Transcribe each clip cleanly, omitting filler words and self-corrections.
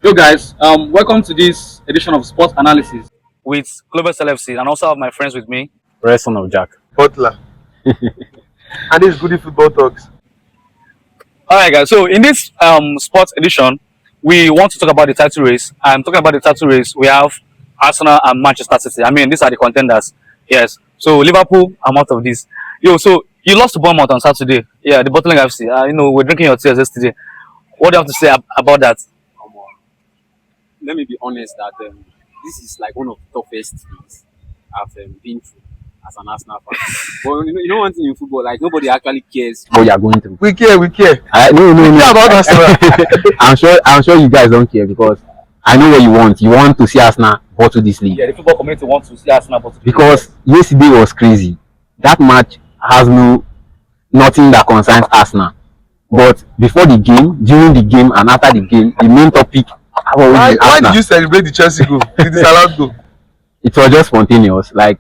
Yo guys, welcome to this edition of Sports Analysis with Global LFC, and also have my friends with me. Son of Jack. Butler. And this is Goody Football Talks. All right, guys. So in this sports edition, we want to talk about the title race. And talking about the title race, we have Arsenal and Manchester City. I mean, these are the contenders. Yes. So Liverpool, I'm out of this. Yo, so you lost to Bournemouth on Saturday. Yeah, the Bottling FC. We're drinking your tears yesterday. What do you have to say about that? Let me be honest that this is like one of the toughest things I've been through as an Arsenal fan. But you know one thing in football, like nobody actually cares what you are going through. We care. No. We care about Arsenal. I'm sure you guys don't care because I know what you want. You want to see Arsenal bottle this league. Yeah, the football community wants to see Arsenal bottle Because yesterday was crazy. That match has nothing that concerns Arsenal. But before the game, during the game, and after the game, the main topic. Why did you celebrate the Chelsea goal? The disallowed goal? It was just spontaneous. Like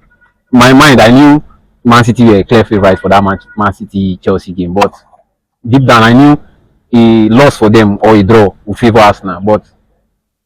my mind, I knew Man City were a clear favourites for that match, Man City Chelsea game. But deep down, I knew a loss for them or a draw would favour Arsenal. But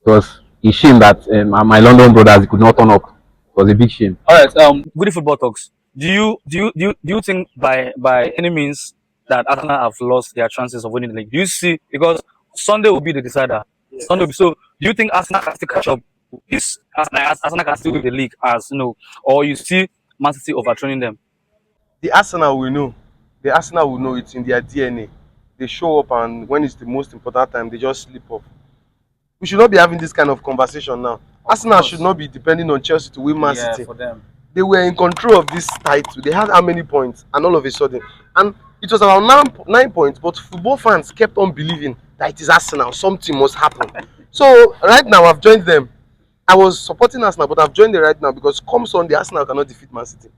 it was a shame that my London brothers could not turn up. It was a big shame. All right. Good football talks. Do you think by any means that Arsenal have lost their chances of winning the league? Do you see, because Sunday will be the decider? Yes. Sunday will be, so do you think Arsenal can still catch up? Is Arsenal can still win the league, as you know, or you see Man City overturning them? The Arsenal will know. The Arsenal will know it's in their DNA. They show up, and when it's the most important time, they just slip up. We should not be having this kind of conversation now. Arsenal should not be depending on Chelsea to win Man City. For them. They were in control of this title. They had how many points? And all of a sudden, and it was around 9 points, but football fans kept on believing that it is Arsenal. Something must happen. So right now, I've joined them. I was supporting Arsenal, but I've joined them right now because come Sunday, Arsenal cannot defeat Man City.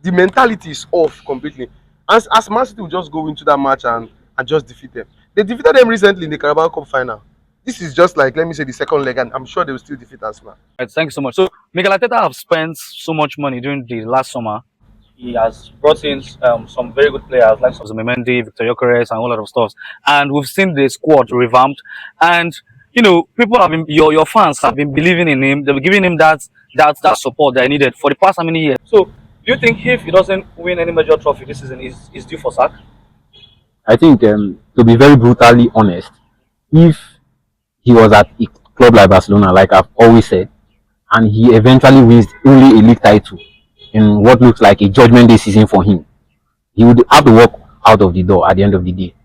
The mentality is off completely. As Man City will just go into that match and just defeat them. They defeated them recently in the Carabao Cup final. This is just like, let me say, the second leg, and I'm sure they will still defeat Arsenal. Right, thank you so much. So Mikel Arteta have spent so much money during the last summer. He has brought in some very good players like Zubimendi, Victor Gyökeres, and a whole lot of stuff. And we've seen the squad revamped. And people have been, your fans have been believing in him. They've been giving him that support that he needed for the past how many years. So do you think if he doesn't win any major trophy this season, is due for sack? I think to be very brutally honest, if he was at a club like Barcelona, like I've always said, and he eventually wins only a league title in what looks like a judgment day season for him, he would have to walk out of the door at the end of the day,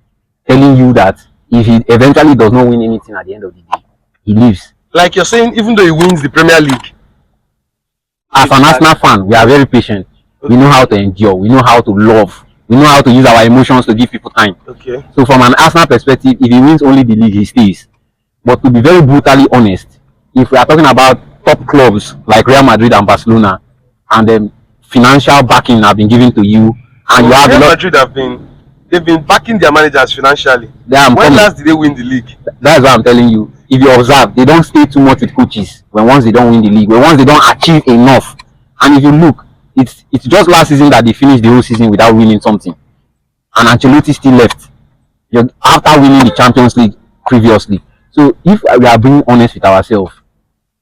telling you that if he eventually does not win anything at the end of the day, he leaves. Like you're saying, even though he wins the Premier League. As an Arsenal fan, we are very patient. We know how to endure. We know how to love. We know how to use our emotions to give people time. Okay. So from an Arsenal perspective, if he wins only the league, he stays. But to be very brutally honest, if we are talking about top clubs like Real Madrid and Barcelona, and then financial backing have been given to you, and you have Real Madrid they've been backing their managers financially. When last did they win the league? That's what I'm telling you. If you observe, they don't stay too much with coaches once they don't win the league, once they don't achieve enough. And if you look, it's just last season that they finished the whole season without winning something, and Ancelotti still left after winning the Champions League previously. So if we are being honest with ourselves,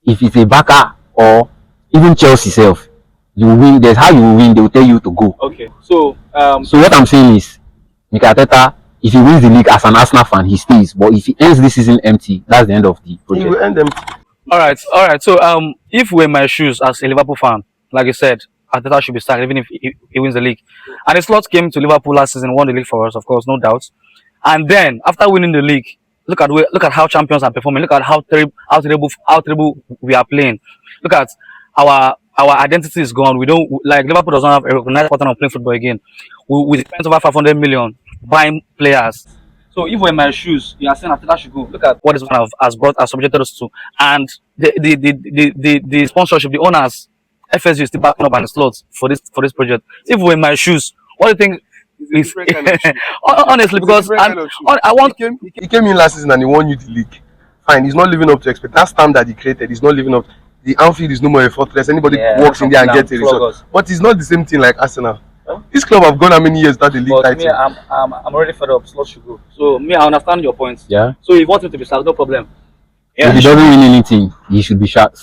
if it's a Barca or even Chelsea self, you win. There's how you win. They will tell you to go. Okay. So what I'm saying is, Mikel Arteta, if he wins the league as an Arsenal fan, he stays. But if he ends this season empty, that's the end of the project. He will end empty. All right. So if we're in my shoes as a Liverpool fan, like you said, Arteta should be sacked even if he wins the league. And the slot came to Liverpool last season, won the league for us, of course, no doubt. And then after winning the league, look at how champions are performing. Look at how terrible we are playing. Look at our identity is gone. We don't, like, Liverpool does not have a recognized pattern of playing football again. We spent over 500 million buying players. So if we're in my shoes, you are saying Arteta should go. Look at what this man has subjected us to, and the sponsorship, the owners, FSG is still backing up and slots for this project. If we're in my shoes, what do you think? Honestly, because he came in last season and he won you the league. Fine, he's not living up to expect that standard he created. He's not living up. The Anfield is no more a fortress. Anybody walks in there and gets a result. But it's not the same thing like Arsenal. Huh? This club have gone how many years without the league title? Me, I'm already fed up. Slot should go. So me, I understand your points. Yeah. So if you want him to be sacked, no problem. If he doesn't win anything, he should be sacked.